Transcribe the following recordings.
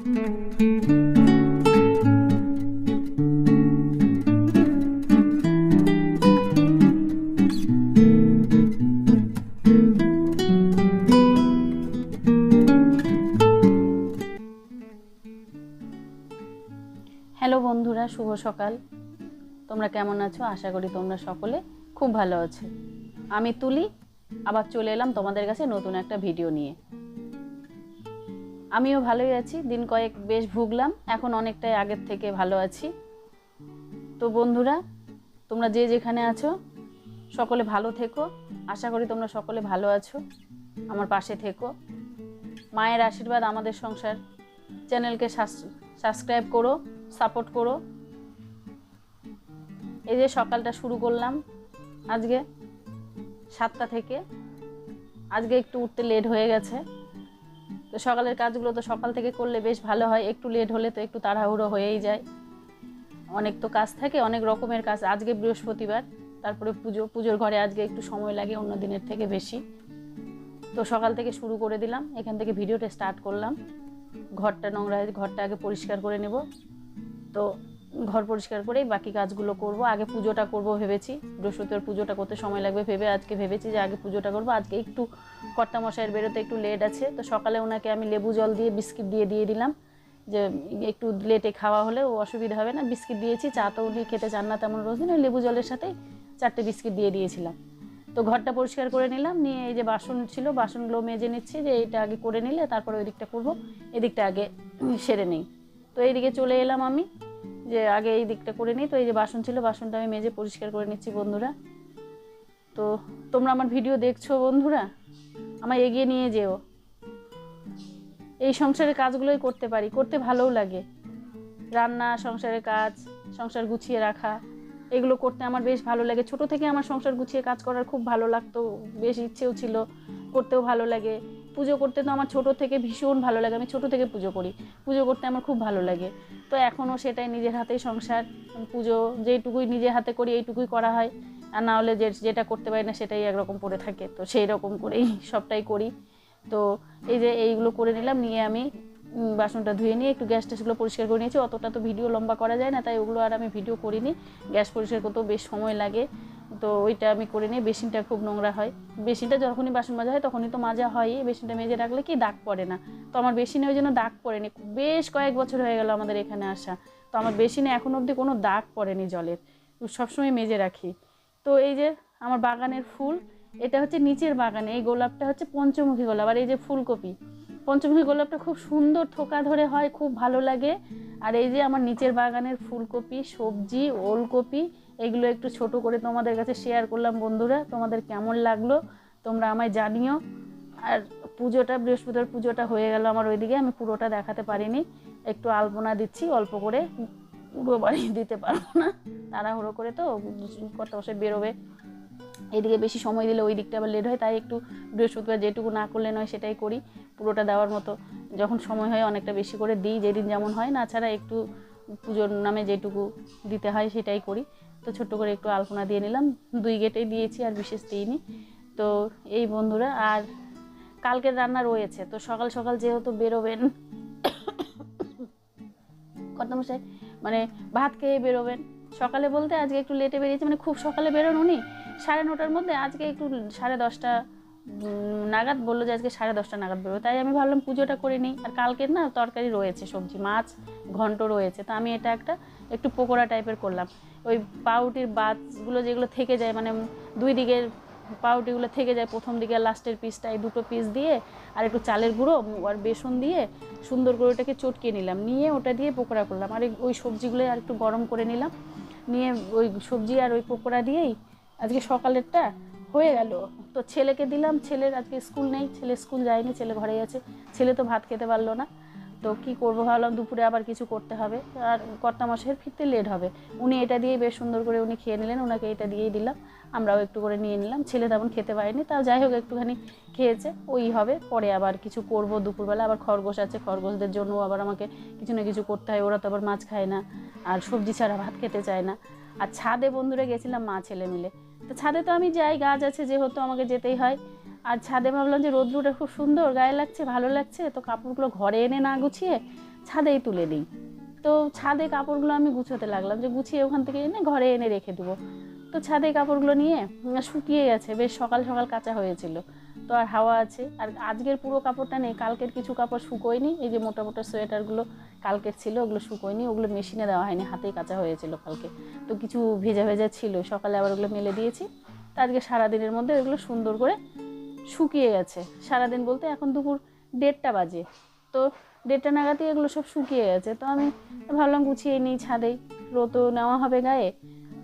Hello বন্ধুরা, শুভ সকাল। তোমরা কেমন আছো? আশা করি তোমরা সকলে খুব ভালো আছো। আমি তুলি আবার চলে এলাম তোমাদের কাছে নতুন একটা ভিডিও নিয়ে। আমিও ভালোই আছি, দিন কয়েক বেশ ভুগলাম, এখন অনেকটাই আগের থেকে ভালো আছি। তো বন্ধুরা, তোমরা যে যেখানে আছো সকলে ভালো থেকো। আশা করি তোমরা সকলে ভালো আছো, আমার পাশে থেকো। মায়ের আশীর্বাদ আমাদের সংসার চ্যানেলকে সাবস্ক্রাইব করো, সাপোর্ট করো। এই যে সকালটা শুরু করলাম আজকে 7টা থেকে। আজকে একটু উঠতে লেট হয়ে গেছে, তো সকালের কাজগুলো তো সকাল থেকে করলে বেশ ভালো হয়, একটু লেট হলে তো একটু তাড়াহুড়ো হয়েই যায়। অনেক তো কাজ থাকে, অনেক রকমের কাজ। আজকে বৃহস্পতিবার, তারপরে পুজোর ঘরে আজকে একটু সময় লাগে অন্য দিনের থেকে বেশি। তো সকাল থেকে শুরু করে দিলাম, এখান থেকে ভিডিওটা স্টার্ট করলাম। ঘরটা নোংরা, ঘরটা আগে পরিষ্কার করে নেব। তো ঘর পরিষ্কার করেই বাকি কাজগুলো করব। আগে পুজোটা করব ভেবেছি, বৃহস্পতিবার পুজোটা করতে সময় লাগবে ভেবে আজকে ভেবেছি যে আগে পুজোটা করব। আজকে একটু কর্তামশাইয়ের বেরোতে একটু লেট আছে, তো সকালে ওনাকে আমি লেবু জল দিয়ে বিস্কিট দিয়ে দিলাম, যে একটু লেটে খাওয়া হলে ও অসুবিধা হবে না। বিস্কিট দিয়েছি, চা তো উনি খেতে চান না তেমন রোজ দিন, ওই লেবু জলের সাথে 4টে বিস্কিট দিয়ে দিয়েছিলাম। তো ঘরটা পরিষ্কার করে নিলাম, নিয়ে এই যে বাসন ছিল বাসনগুলো মেজে নিচ্ছি, যে এইটা আগে করে নিলে তারপরে ওই দিকটা করবো, এদিকটা আগে সেরে নেই। তো এইদিকে চলে এলাম আমি, যে আগে এই দিকটা করে নিই। তো এই যে বাসন ছিল, বাসনটা আমি মেজে পরিষ্কার করে নিচ্ছি বন্ধুরা। তো তোমরা আমার ভিডিও দেখছো বন্ধুরা, আমায় এগিয়ে নিয়ে যেও। এই সংসারের কাজগুলোই করতে পারি, করতে ভালোও লাগে। রান্না, সংসারের কাজ, সংসার গুছিয়ে রাখা, এগুলো করতে আমার বেশ ভালো লাগে। ছোট থেকে আমার সংসার গুছিয়ে কাজ করার খুব ভালো লাগতো, বেশ ইচ্ছেও ছিল, করতেও ভালো লাগে। পুজো করতে তো আমার ছোট থেকে ভীষণ ভালো লাগে, আমি ছোট থেকে পুজো করি, পুজো করতে আমার খুব ভালো লাগে। তো এখনও সেটাই, নিজের হাতেই সংসার, পুজো যেইটুকুই নিজের হাতে করি এইটুকুই করা হয়, আর না হলে যেটা করতে পারি না সেটাই একরকম পড়ে থাকে। তো সেই রকম করেই সবটাই করি। তো এই যে এইগুলো করে নিলাম, নিয়ে আমি বাসনটা ধুয়ে নিয়ে একটু গ্যাস ট্যাসগুলো পরিষ্কার করে নিয়েছি। অতটা তো ভিডিও লম্বা করা যায় না, তাই ওগুলো আর আমি ভিডিও করিনি। গ্যাস পরিষ্কার করতেও বেশ সময় লাগে, তো ওইটা আমি করে নিই। বেসিনটা খুব নোংরা হয়, বেসিনটা যখনই বাসন মাজা হয় তখনই তো মাজা হয়, বেসিনটা মেজে রাখলে কি দাগ পড়ে না। তো আমার বেসিনে ওই জন্য দাগ পড়েনি, বেশ কয়েক বছর হয়ে গেল আমাদের এখানে আসা, তো আমার বেসিনে এখন অবধি কোনো দাগ পড়েনি জলের, সবসময় মেজে রাখি। তো এই যে আমার বাগানের ফুল, এটা হচ্ছে নিচের বাগানে, এই গোলাপটা হচ্ছে পঞ্চমুখী গোলাপ, আর এই যে ফুলকপি, পঞ্চমুখী গোলাপটা খুব সুন্দর থোকা ধরে হয়, খুব ভালো লাগে। আর এই যে আমার নিচের বাগানের ফুলকপি, সবজি, ওলকপি, এগুলো একটু ছোট করে তোমাদের কাছে শেয়ার করলাম বন্ধুরা। তোমাদের কেমন লাগলো তোমরা আমায় জানিও। আর পুজোটা, বৃহস্পতিবার পুজোটা হয়ে গেল আমার ওইদিকে, আমি পুরোটা দেখাতে পারিনি, একটু আলপনা দিচ্ছি অল্প করে, পুরো বাড়ি দিতে পারবো না, তাড়াহুড়ো করে তো কত বসে বেরোবে, এদিকে বেশি সময় দিলে ওই দিকটা আবার লেট হয়, তাই একটু বৃহস্পতিবার যেটুকু না করলে নয় সেটাই করি, পুরোটা দেওয়ার মতো যখন সময় হয় অনেকটা বেশি করে দিই, যেদিন যেমন হয়, না ছাড়া একটু পুজোর নামে যেটুকু দিতে হয় সেটাই করি। তো ছোট্ট করে একটু আলপনা দিয়ে নিলাম, 2 গেটেই দিয়েছি, আর বিশেষ দিইনি। তো এই বন্ধুরা, আর কালকের রান্না রয়েছে, তো সকাল সকাল যেহেতু বেরোবেন কর্তামশাই, মানে ভাত খেয়ে বেরোবেন, সকালে বলতে আজকে একটু লেটে বেরিয়েছে, মানে খুব সকালে বেরোন উনি 9:30টার মধ্যে, আজকে একটু 10:30 নাগাদ বললো যে আজকে 10:30 নাগাদ বেরোবে, তাই আমি ভাবলাম পুজোটা করে নিই। আর কালকের না তরকারি রয়েছে, সবজি, মাছ, ঘন্ট রয়েছে, তো আমি এটা একটু পকোড়া টাইপের করলাম। ওই পাউরুটির বাদগুলো যেগুলো থেকে যায়, মানে 2 দিকের পাউরুটিগুলো থেকে যায়, প্রথম দিকে লাস্টের পিসটা, এই 2টো পিস দিয়ে আর একটু চালের গুঁড়ো আর বেসন দিয়ে সুন্দর করে ওটাকে চটকে নিলাম, নিয়ে ওটা দিয়ে পকোড়া করলাম। আর ওই সবজিগুলো আর একটু গরম করে নিলাম, নিয়ে ওই সবজি আর ওই পকোড়া দিয়েই আজকে সকালেরটা হয়ে গেল। তো ছেলেকে দিলাম, ছেলের আজকে স্কুল নেই, ছেলে স্কুল যায়নি, ছেলে ঘরেই আছে। ছেলে তো ভাত খেতে পারলো না, তো কি করবো ভাবলাম দুপুরে আবার কিছু করতে হবে, আর কর্তামশাইয়ের ফিরতে লেট হবে। উনি এটা দিয়েই বেশ সুন্দর করে উনি খেয়ে নিলেন, ওনাকে এটা দিয়েই দিলাম, আমরাও একটু করে নিয়ে নিলাম। ছেলে তেমন খেতে পারেনি, তাও যাই হোক একটুখানি খেয়েছে, ওই হবে। পরে আবার কিছু করব দুপুরবেলা, আবার খরগোশ আছে, খরগোশদের জন্য আবার আমাকে কিছু না কিছু করতে হয়, ওরা তো আবার মাছ খায় না, আর সবজি ছাড়া ভাত খেতে চায় না। আর ছাদে বন্ধুরা গেছিলাম মা ছেলে মিলে, তো ছাদে তো আমি যাই, গাছ আছে যেহেতু আমাকে যেতেই হয়। আর ছাদে ভাবলাম যে রোদ্রুটা খুব সুন্দর গায়ে লাগছে, ভালো লাগছে, তো কাপড়গুলো ঘরে এনে না গুছিয়ে ছাদেই তুলে দিই। তো ছাদে কাপড়গুলো আমি গুছোতে লাগলাম, যে গুছিয়ে ওখান থেকে এনে ঘরে এনে রেখে দেবো। তো ছাদে কাপড়গুলো নিয়ে শুকিয়ে গেছে, বেশ সকাল সকাল কাঁচা হয়েছিল। তো আর হাওয়া আছে, আর আজকের পুরো কাপড়টা নেই, কালকের কিছু কাপড় শুকোয়নি। এই যে মোটা মোটা সোয়েটারগুলো কালকের ছিল, ওগুলো শুকোয়নি, ওগুলো মেশিনে দেওয়া হয়নি, হাতেই কাঁচা হয়েছিল কালকে। তো কিছু ভেজা ভেজা ছিল, সকালে আবার ওগুলো মেলে দিয়েছি। তো আজকে সারাদিনের মধ্যে ওগুলো সুন্দর করে শুকিয়ে গেছে। সারাদিন বলতে এখন দুপুর 1:30 বাজে, তো 1:30 নাগাদই এগুলো সব শুকিয়ে গেছে। তো আমি ভাবলাম গুছিয়ে নিই ছাদেই, রোদও নেওয়া হবে গায়ে,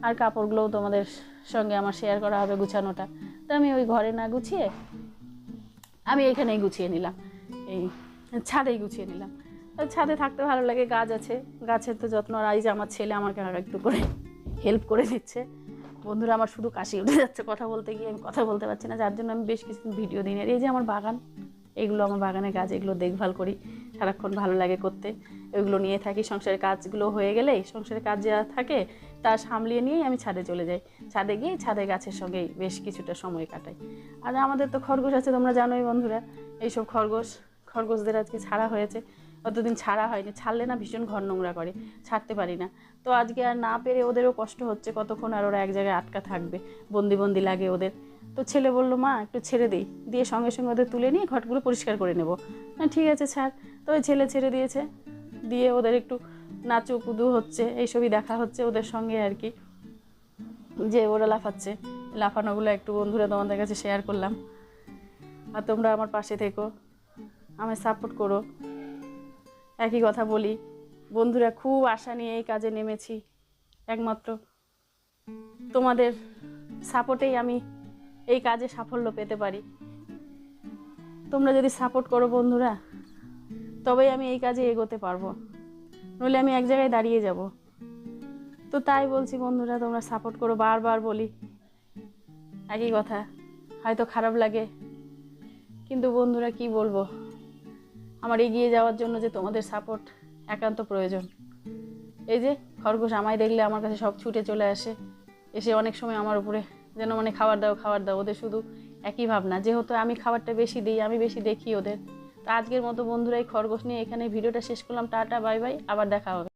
আর কাপড়গুলোও তোমাদের সঙ্গে আমার শেয়ার করা হবে গুছানোটা। তো আমি ওই ঘরে না গুছিয়ে আমি এখানেই গুছিয়ে নিলাম, এই ছাদেই গুছিয়ে নিলাম। ছাদে থাকতে ভালো লাগে, গাছ আছে, গাছের তো যত্ন। আর এই যে আমার ছেলে আমাকে আর একটু করে হেল্প করে দিচ্ছে। বন্ধুরা, আমার শুধু কাশি উঠে যাচ্ছে কথা বলতে গিয়ে, আমি কথা বলতে পারছি না, যার জন্য আমি বেশ কিছুদিন ভিডিও দিই না। এই যে আমার বাগান, এগুলো আমার বাগানের গাছ, এগুলো দেখভাল করি সারাক্ষণ, ভালো লাগে করতে, এগুলো নিয়ে থাকি। সংসারের কাজগুলো হয়ে গেলেই, সংসারের কাজ যা থাকে তা সামলিয়ে নিয়েই আমি ছাদে চলে যাই। ছাদে গিয়ে ছাদে গাছের সঙ্গেই বেশ কিছুটা সময় কাটাই। আর আমাদের তো খরগোশ আছে, তোমরা জানোই বন্ধুরা, এইসব খরগোশদের আজকে ছাড়া হয়েছে। অতদিন ছাড়া হয়নি, ছাড়লে না ভীষণ ঘর নোংরা করে, ছাড়তে পারি না। তো আজকে আর না পেরে ওদেরও কষ্ট হচ্ছে, কতক্ষণ আর ওরা এক জায়গায় আটকা থাকবে, বন্দি বন্দি লাগে ওদের। তো ছেলে বললো, মা একটু ছেড়ে দিই, দিয়ে সঙ্গে সঙ্গে ওদের তুলে নিয়ে ঘরগুলো পরিষ্কার করে নেবো। হ্যাঁ ঠিক আছে ছাড়। তো ওই ছেলে ছেড়ে দিয়েছে, দিয়ে ওদের একটু নাচু কুদু হচ্ছে, এইসবই দেখা হচ্ছে ওদের সঙ্গে আর কি, যে ওরা লাফাচ্ছে। লাফানোগুলো একটু বন্ধুরা তোমাদের কাছে শেয়ার করলাম। আর তোমরা আমার পাশে থেকো, আমায় সাপোর্ট করো। একই কথা বলি বন্ধুরা, খুব আশা নিয়ে এই কাজে নেমেছি, একমাত্র তোমাদের সাপোর্টেই আমি এই কাজে সাফল্য পেতে পারি। তোমরা যদি সাপোর্ট করো বন্ধুরা, তবেই আমি এই কাজে এগোতে পারবো, নইলে আমি এক জায়গায় দাঁড়িয়ে যাব। তো তাই বলছি বন্ধুরা, তোমরা সাপোর্ট করো, বারবার বলি একই কথা। হয়তো খারাপ লাগে, কিন্তু বন্ধুরা কি বলবো, আমার এগিয়ে যাওয়ার জন্য যে তোমাদের সাপোর্ট একান্ত প্রয়োজন। এই যে খরগোশ আমায় দেখলে আমার কাছে সব ছুটে চলে আসে, এসে অনেক সময় আমার উপরে যেন মানে খাবার দাও খাবার দাও। ওদের শুধু একই ভাবনা, যেহেতু আমি খাবারটা বেশি দিই, আমি বেশি দেখি ওদের। তো আজকের মতো বন্ধুরা এই খরগোশ নিয়ে এখানে ভিডিওটা শেষ করলাম। টাটা, বাই বাই, আবার দেখা হবে।